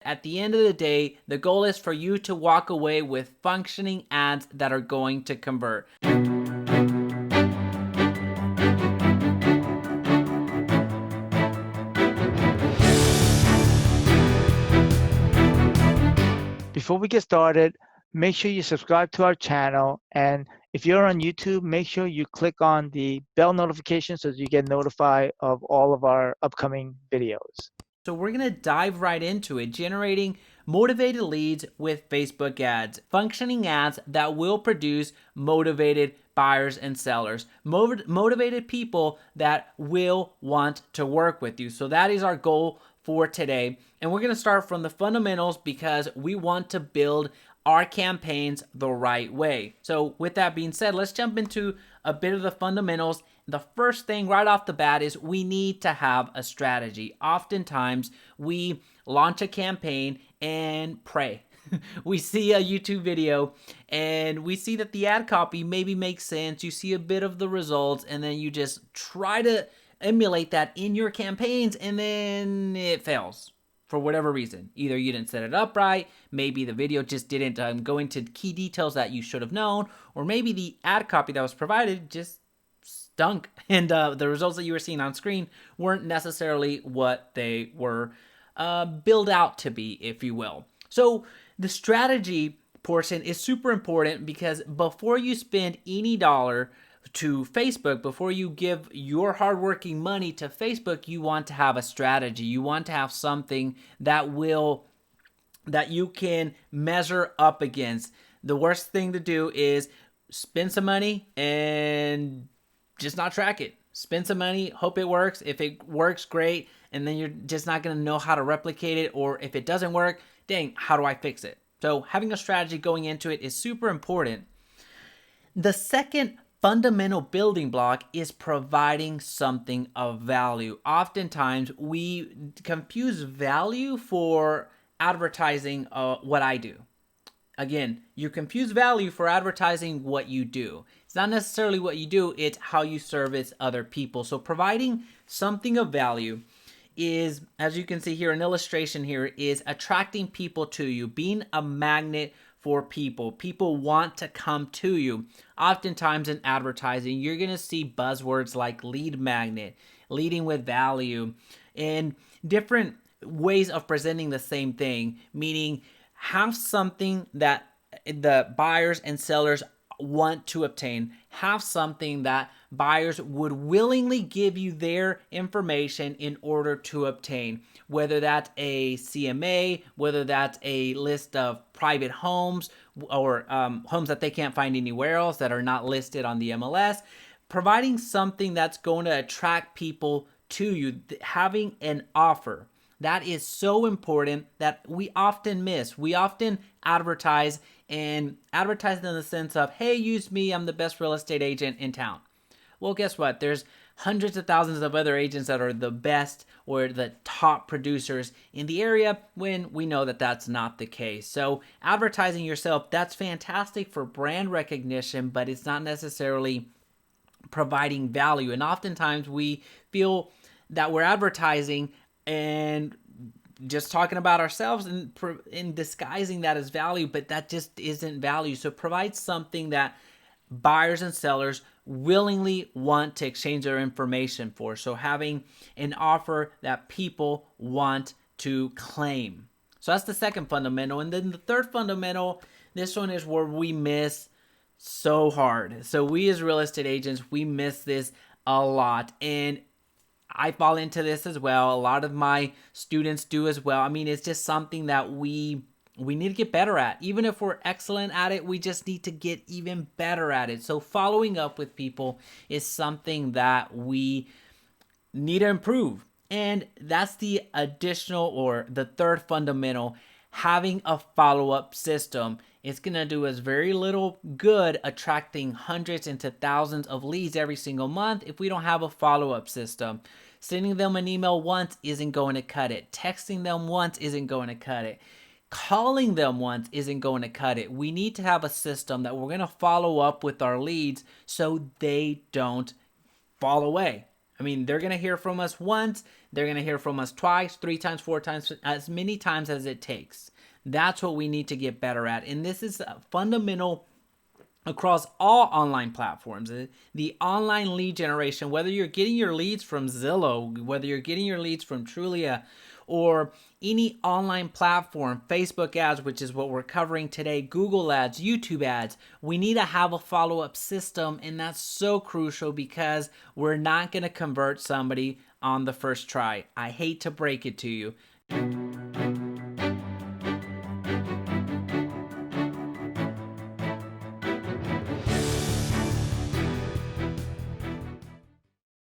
At the end of the day, the goal is for you to walk away with functioning ads that are going to convert. Before we get started, make sure you subscribe to our channel. And if you're on YouTube, make sure you click on the bell notification so that you get notified of all of our upcoming videos. So we're going to dive right into it, generating motivated leads with Facebook ads, functioning ads that will produce motivated buyers and sellers, motivated people that will want to work with you. So that is our goal for today. And we're going to start from the fundamentals because we want to build our campaigns the right way. So with that being said, let's jump into a bit of the fundamentals. The first thing right off the bat is we need to have a strategy. Oftentimes we launch a campaign and pray. We see a YouTube video and we see that the ad copy maybe makes sense. You see a bit of the results and then you just try to emulate that in your campaigns and then it fails for whatever reason. Either you didn't set it up right, maybe the video just didn't go into key details that you should have known, or maybe the ad copy that was provided just stunk and the results that you were seeing on screen weren't necessarily what they were built out to be, if you will. So the strategy portion is super important because before you spend any dollar to Facebook, before you give your hardworking money to Facebook, you want to have a strategy. You want to have something that you can measure up against. The worst thing to do is spend some money and just not track it. Spend some money, hope it works. If it works, great. And then you're just not going to know how to replicate it. Or if it doesn't work, dang, how do I fix it? So having a strategy going into it is super important. The second fundamental building block is providing something of value. Oftentimes we confuse value for advertising what I do. Again, you confuse value for advertising what you do. It's not necessarily what you do, it's how you service other people. So providing something of value is, as you can see here, an illustration here is attracting people to you, being a magnet for people. People want to come to you. Oftentimes in advertising, you're going to see buzzwords like lead magnet, leading with value, and different ways of presenting the same thing, meaning have something that the buyers and sellers want to obtain. Have something that buyers would willingly give you their information in order to obtain, whether that's a CMA, whether that's a list of private homes or homes that they can't find anywhere else that are not listed on the MLS. Providing something that's going to attract people to you, having an offer. That is so important that we often miss. We often advertise in the sense of, hey, use me, I'm the best real estate agent in town. Well, guess what? There's hundreds of thousands of other agents that are the best or the top producers in the area when we know that that's not the case. So advertising yourself, that's fantastic for brand recognition, but it's not necessarily providing value. And oftentimes we feel that we're advertising and just talking about ourselves and in disguising that as value, but that just isn't value. So provide something that buyers and sellers willingly want to exchange their information for. So having an offer that people want to claim. So that's the second fundamental. And then the third fundamental, this one is where we miss so hard. So we as real estate agents, we miss this a lot. And I fall into this as well. A lot of my students do as well. I mean, it's just something that we need to get better at. Even if we're excellent at it, we just need to get even better at it. So following up with people is something that we need to improve. And that's the additional or the third fundamental, having a follow-up system. It's going to do us very little good attracting hundreds into thousands of leads every single month if we don't have a follow-up system. Sending them an email once isn't going to cut it. Texting them once isn't going to cut it. Calling them once isn't going to cut it. We need to have a system that we're going to follow up with our leads so they don't fall away. I mean, they're going to hear from us once, they're going to hear from us twice, 3 times, 4 times, as many times as it takes. That's what we need to get better at. And this is fundamental across all online platforms. The online lead generation, whether you're getting your leads from Zillow, whether you're getting your leads from Trulia, or any online platform, Facebook ads, which is what we're covering today, Google ads, YouTube ads, we need to have a follow-up system, and that's so crucial because we're not going to convert somebody on the first try. I hate to break it to you.